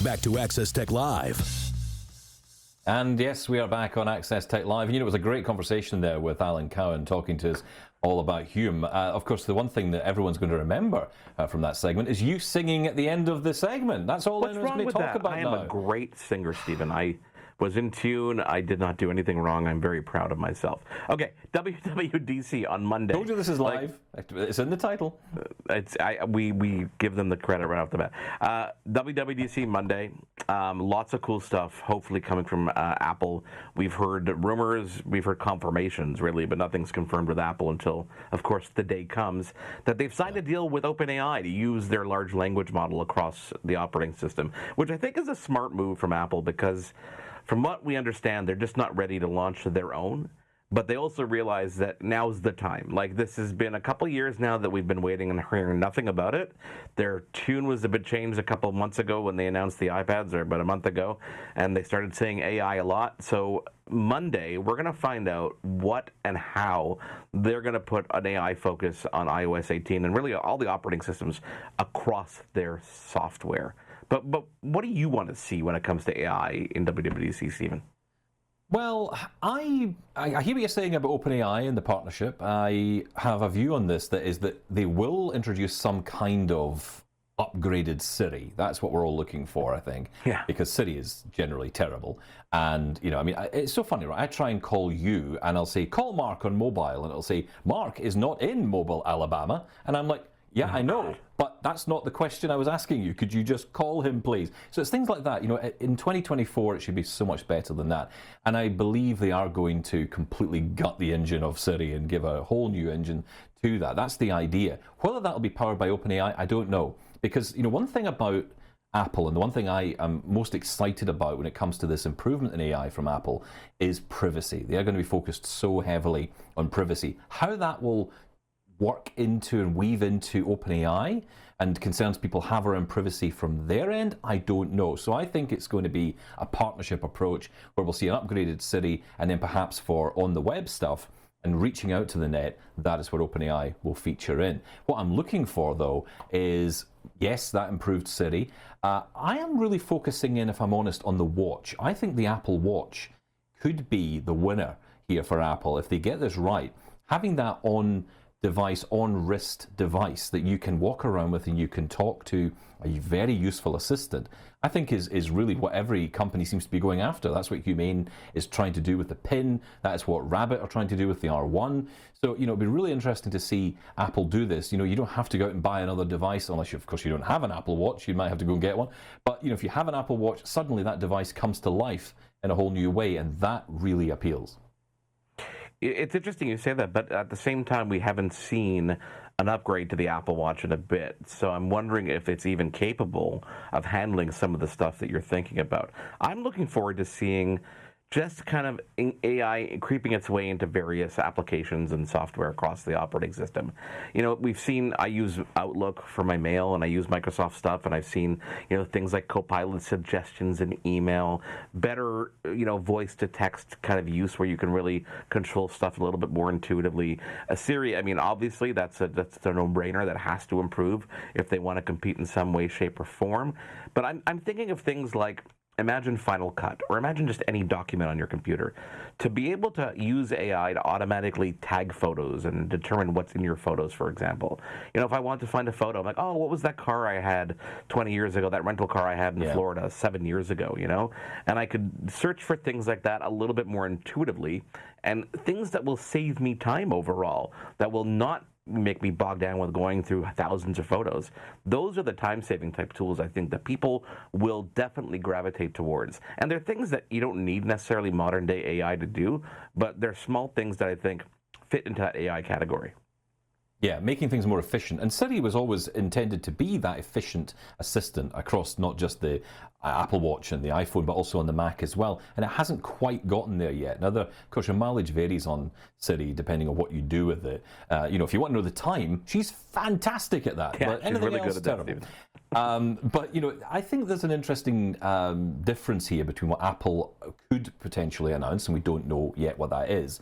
Back to Access Tech Live. And yes, we are back on Access Tech Live. You know, it was a great conversation there with Alan Cowan talking to us all about Hume. Of course, the one thing that everyone's going to remember from that segment is you singing at the end of the segment. That's all anyone's going to talk about now. I am a great singer, Stephen. I was in tune. I did not do anything wrong. I'm very proud of myself. Okay, WWDC on Monday. Told you this is live. It's in the title. We give them the credit right off the bat. WWDC Monday. Lots of cool stuff, hopefully coming from Apple. We've heard rumors, we've heard confirmations, really, but nothing's confirmed with Apple until, of course, the day comes that they've signed a deal with OpenAI to use their large language model across the operating system, which I think is a smart move from Apple because, from what we understand, they're just not ready to launch their own. But they also realize that now's the time. Like, this has been a couple years now that we've been waiting and hearing nothing about it. Their tune was a bit changed a couple of months ago when they announced the iPads, or about a month ago, and they started saying AI a lot. So Monday, we're going to find out what and how they're going to put an AI focus on iOS 18 and really all the operating systems across their software. But what do you want to see when it comes to AI in WWDC, Stephen? Well, I hear what you're saying about OpenAI and the partnership. I have a view on this that is that they will introduce some kind of upgraded Siri. That's what we're all looking for, I think. Yeah. Because Siri is generally terrible. And, you know, I mean, it's so funny, right? I try and call you and I'll say, call Marc on mobile. And it'll say, Marc is not in Mobile, Alabama. And I'm like, yeah, I know, but that's not the question I was asking you. Could you just call him, please? So it's things like that. You know, in 2024, it should be so much better than that. And I believe they are going to completely gut the engine of Siri and give a whole new engine to that. That's the idea. Whether that'll be powered by OpenAI, I don't know. Because, you know, one thing about Apple, and the one thing I am most excited about when it comes to this improvement in AI from Apple is privacy. They are going to be focused so heavily on privacy. How that will work into and weave into OpenAI and concerns people have around privacy from their end, I don't know. So I think it's going to be a partnership approach where we'll see an upgraded Siri, and then perhaps for on the web stuff and reaching out to the net, that is where OpenAI will feature in. What I'm looking for, though, is, yes, that improved Siri. I am really focusing in, if I'm honest, on the watch. I think the Apple Watch could be the winner here for Apple if they get this right. Having that on wrist device that you can walk around with and you can talk to a very useful assistant, I think is really what every company seems to be going after. That's what Humane is trying to do with the Pin. That is what Rabbit are trying to do with the R1. So, you know, it'd be really interesting to see Apple do this. You know, you don't have to go out and buy another device unless, of course, you don't have an Apple Watch. You might have to go and get one. But, you know, if you have an Apple Watch, suddenly that device comes to life in a whole new way, and that really appeals. It's interesting you say that, but at the same time, we haven't seen an upgrade to the Apple Watch in a bit. So I'm wondering if it's even capable of handling some of the stuff that you're thinking about. I'm looking forward to seeing just kind of AI creeping its way into various applications and software across the operating system. You know, we've seen, I use Outlook for my mail and I use Microsoft stuff, and I've seen, you know, things like Copilot suggestions in email, better, you know, voice to text kind of use where you can really control stuff a little bit more intuitively. Siri, I mean, obviously that's a no-brainer. That has to improve if they want to compete in some way, shape, or form. But I'm thinking of things like, imagine Final Cut, or imagine just any document on your computer. To be able to use AI to automatically tag photos and determine what's in your photos, for example. You know, if I want to find a photo, I'm like, oh, what was that car I had 20 years ago, that rental car I had in Florida 7 years ago, you know? And I could search for things like that a little bit more intuitively, and things that will save me time overall, that will not make me bogged down with going through thousands of photos. Those are the time-saving type tools I think that people will definitely gravitate towards. And they're things that you don't need necessarily modern-day AI to do, but they're small things that I think fit into that AI category. Yeah, making things more efficient. And Siri was always intended to be that efficient assistant across not just the Apple Watch and the iPhone, but also on the Mac as well. And it hasn't quite gotten there yet. Now, of course, your mileage varies on Siri depending on what you do with it. You know, if you want to know the time, she's fantastic at that. Yeah, but anything really else, good at terrible. that. But, you know, I think there's an interesting difference here between what Apple could potentially announce, and we don't know yet what that is,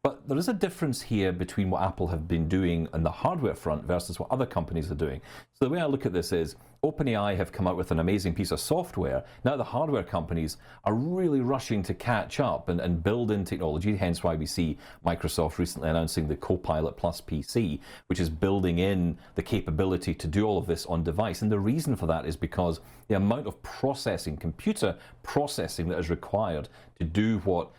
But there is a difference here between what Apple have been doing on the hardware front versus what other companies are doing. So the way I look at this is OpenAI have come out with an amazing piece of software. Now the hardware companies are really rushing to catch up and build in technology, hence why we see Microsoft recently announcing the Copilot Plus PC, which is building in the capability to do all of this on device. And the reason for that is because the amount of processing, computer processing that is required to do what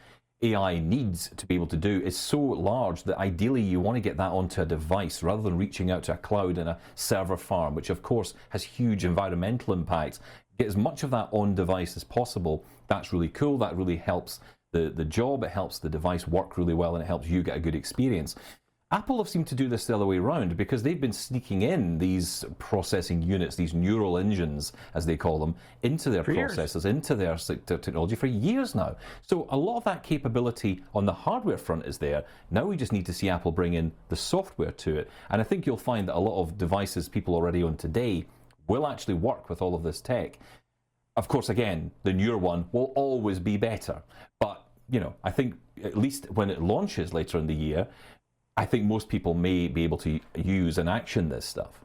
AI needs to be able to do is so large that ideally you want to get that onto a device rather than reaching out to a cloud and a server farm, which of course has huge environmental impacts. Get as much of that on device as possible. That's really cool. That really helps the job. It helps the device work really well, and it helps you get a good experience. Apple have seemed to do this the other way around because they've been sneaking in these processing units, these neural engines, as they call them, into their processors, into their technology for years now. So a lot of that capability on the hardware front is there. Now we just need to see Apple bring in the software to it. And I think you'll find that a lot of devices people already own today will actually work with all of this tech. Of course, again, the newer one will always be better. But, you know, I think at least when it launches later in the year, I think most people may be able to use and action this stuff.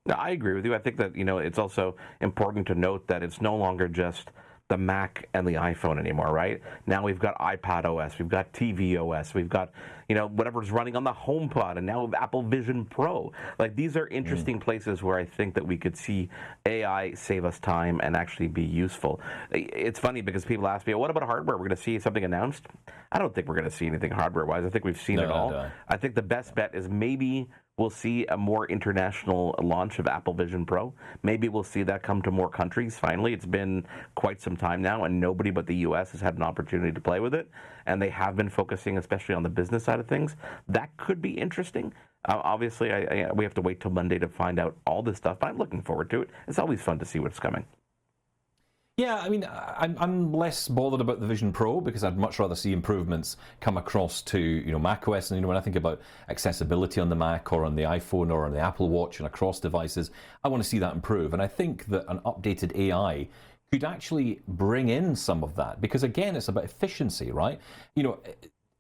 No, I agree with you. I think that, you know, it's also important to note that it's no longer just the Mac and the iPhone anymore, right? Now we've got iPad OS, we've got TV OS, we've got, you know, whatever's running on the HomePod, and now Apple Vision Pro. Like, these are interesting places where I think that we could see AI save us time and actually be useful. It's funny because people ask me, what about hardware? We're going to see something announced? I don't think we're going to see anything hardware-wise. I think we've seen it all. No. I think the best bet is maybe we'll see a more international launch of Apple Vision Pro. Maybe we'll see that come to more countries finally. It's been quite some time now, and nobody but the U.S. has had an opportunity to play with it. And they have been focusing especially on the business side of things. That could be interesting. Obviously, we have to wait till Monday to find out all this stuff, but I'm looking forward to it. It's always fun to see what's coming. Yeah, I mean, I'm less bothered about the Vision Pro because I'd much rather see improvements come across to, you know, macOS. And, you know, when I think about accessibility on the Mac or on the iPhone or on the Apple Watch and across devices, I want to see that improve. And I think that an updated AI could actually bring in some of that because, again, it's about efficiency, right? You know,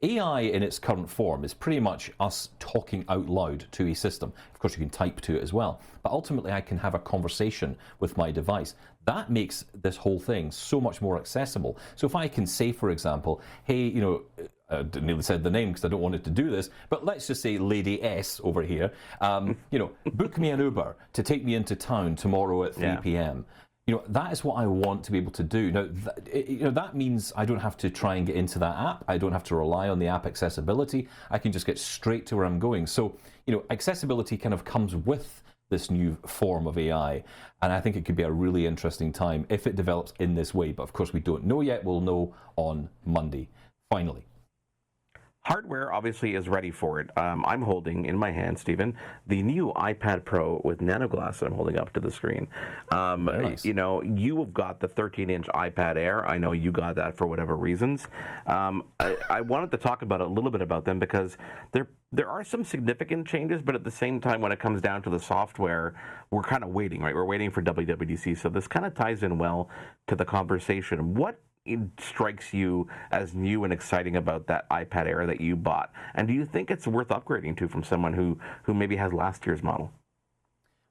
AI in its current form is pretty much us talking out loud to a system. Of course, you can type to it as well. But ultimately, I can have a conversation with my device. That makes this whole thing so much more accessible. So if I can say, for example, hey, you know, I nearly said the name because I don't want it to do this, but let's just say Lady S over here, you know, book me an Uber to take me into town tomorrow at 3 p.m. You know, that is what I want to be able to do. Now, you know, that means I don't have to try and get into that app. I don't have to rely on the app accessibility. I can just get straight to where I'm going. So, you know, accessibility kind of comes with this new form of AI. And I think it could be a really interesting time if it develops in this way. But of course, we don't know yet. We'll know on Monday, finally. Hardware obviously is ready for it. I'm holding in my hand, Stephen, the new iPad Pro with nanoglass that I'm holding up to the screen. Nice. You know, you have got the 13-inch iPad Air. I know you got that for whatever reasons. I wanted to talk about a little bit about them because there are some significant changes, but at the same time, when it comes down to the software, we're kind of waiting, right? We're waiting for WWDC. So this kind of ties in well to the conversation. What strikes you as new and exciting about that iPad Air that you bought? And do you think it's worth upgrading to from someone who maybe has last year's model?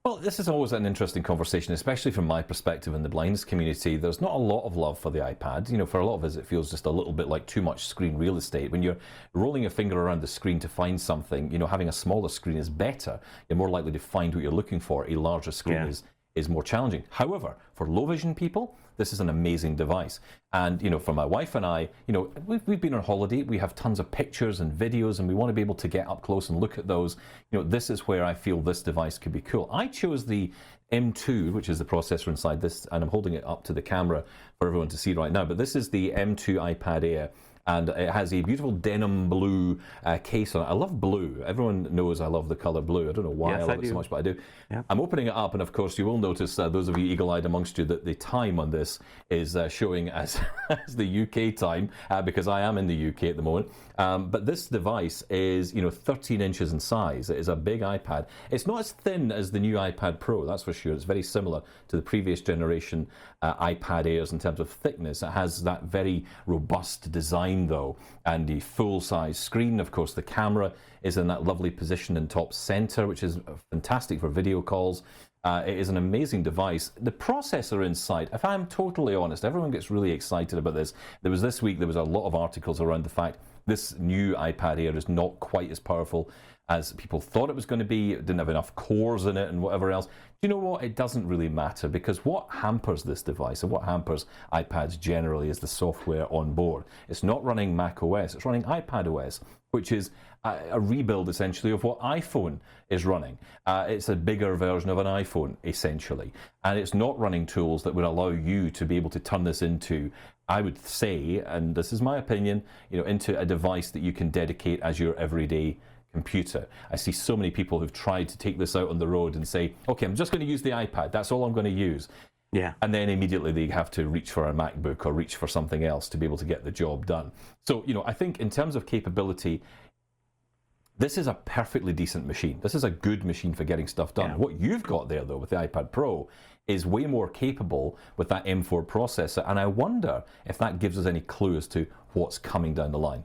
Well, this is always an interesting conversation, especially from my perspective in the blindness community. There's not a lot of love for the iPad. You know, for a lot of us, it feels just a little bit like too much screen real estate. When you're rolling your finger around the screen to find something, you know, having a smaller screen is better. You're more likely to find what you're looking for. A larger screen is more challenging. However, for low vision people, this is an amazing device. And, you know, for my wife and I, you know, we've been on holiday. We have tons of pictures and videos, and we want to be able to get up close and look at those. You know, this is where I feel this device could be cool. I chose the M2, which is the processor inside this, and I'm holding it up to the camera for everyone to see right now. But this is the M2 iPad Air. And it has a beautiful denim blue case on it. I love blue. Everyone knows I love the color blue. I don't know why I love it so much, but I do. Yeah. I'm opening it up, and of course, you will notice, those of you eagle-eyed amongst you, that the time on this is showing as the UK time, because I am in the UK at the moment. But this device is, you know, 13 inches in size. It is a big iPad. It's not as thin as the new iPad Pro, that's for sure. It's very similar to the previous generation iPad Airs in terms of thickness. It has that very robust design design, though, and the full-size screen. Of course, the camera is in that lovely position in top center, which is fantastic for video calls. It is an amazing device. The processor inside, if I'm totally honest, everyone gets really excited about this. This week, there was a lot of articles around the fact this new iPad Air is not quite as powerful as people thought it was going to be. It didn't have enough cores in it and whatever else. Do you know what? It doesn't really matter, because what hampers this device and what hampers iPads generally is the software on board. It's not running Mac OS, it's running iPad OS, which is a rebuild essentially of what iPhone is running. It's a bigger version of an iPhone essentially, and it's not running tools that would allow you to be able to turn this into, I would say, and this is my opinion, into a device that you can dedicate as your everyday computer. I see so many people who've tried to take this out on the road and say, okay, I'm just going to use the iPad, that's all I'm going to use. Yeah. And then immediately they have to reach for a MacBook or reach for something else to be able to get the job done. So, I think in terms of capability, this is a perfectly decent machine. This is a good machine for getting stuff done. Yeah. What you've got there, though, with the iPad Pro is way more capable with that M4 processor, and I wonder if that gives us any clue as to what's coming down the line.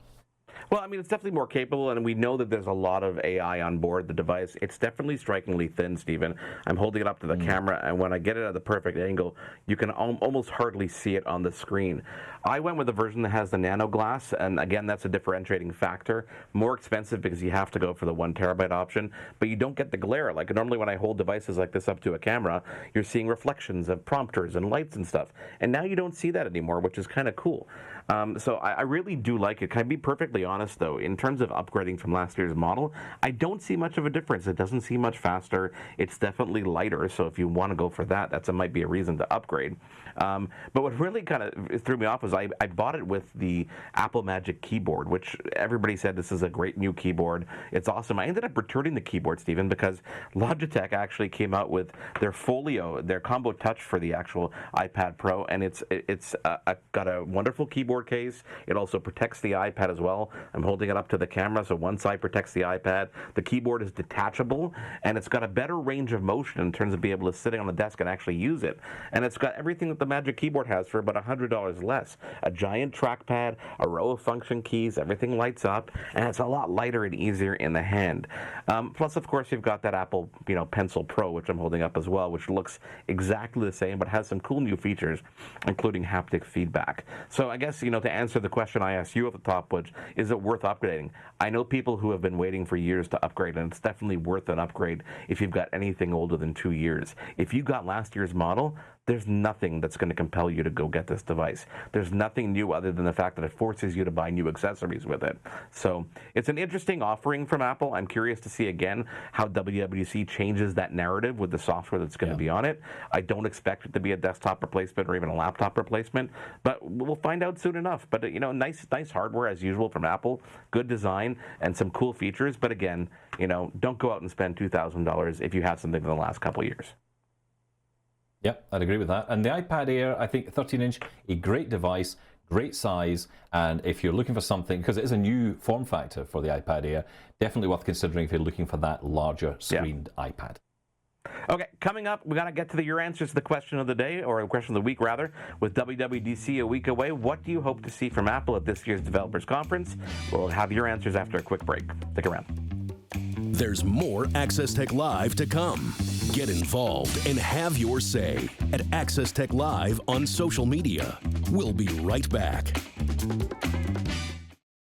Well, I mean, it's definitely more capable, and we know that there's a lot of AI on board the device. It's definitely strikingly thin, Stephen. I'm holding it up to the camera, and when I get it at the perfect angle, you can almost hardly see it on the screen. I went with the version that has the nano glass, and again, that's a differentiating factor. More expensive because you have to go for the 1 terabyte option, but you don't get the glare. Like normally when I hold devices like this up to a camera, you're seeing reflections of prompters and lights and stuff. And now you don't see that anymore, which is kind of cool. So I really do like it. Can I be perfectly honest, though? In terms of upgrading from last year's model, I don't see much of a difference. It doesn't seem much faster. It's definitely lighter, so if you want to go for that, that might be a reason to upgrade. But what really kind of threw me off was I bought it with the Apple Magic Keyboard, which everybody said this is a great new keyboard. It's awesome. I ended up returning the keyboard, Stephen, because Logitech actually came out with their Folio, their Combo Touch for the actual iPad Pro, and it's got a wonderful keyboard case. It also protects the iPad as well. I'm holding it up to the camera, so one side protects the iPad. The keyboard is detachable, and it's got a better range of motion in terms of being able to sit on the desk and actually use it. And it's got everything that the Magic Keyboard has for about $100 less. A giant trackpad, a row of function keys, everything lights up, and it's a lot lighter and easier in the hand. Plus, of course, you've got that Apple, Pencil Pro, which I'm holding up as well, which looks exactly the same, but has some cool new features, including haptic feedback. So I guess, to answer the question I asked you at the top, which is it worth upgrading? I know people who have been waiting for years to upgrade, and it's definitely worth an upgrade if you've got anything older than 2 years. If you got last year's model, there's nothing that's going to compel you to go get this device. There's nothing new other than the fact that it forces you to buy new accessories with it. So it's an interesting offering from Apple. I'm curious to see again how WWDC changes that narrative with the software that's going to be on it. I don't expect it to be a desktop replacement or even a laptop replacement, but we'll find out soon enough. But nice hardware as usual from Apple, good design and some cool features. But again, don't go out and spend $2,000 if you have something in the last couple of years. Yep, I'd agree with that. And the iPad Air, I think 13-inch, a great device, great size, and if you're looking for something, because it is a new form factor for the iPad Air, definitely worth considering if you're looking for that larger screened iPad. Okay, coming up, we got to get to your answers to the question of the day, or question of the week, rather, with WWDC a week away. What do you hope to see from Apple at this year's Developers Conference? We'll have your answers after a quick break. Stick around. There's more Access Tech Live to come. Get involved and have your say at Access Tech Live on social media. We'll be right back.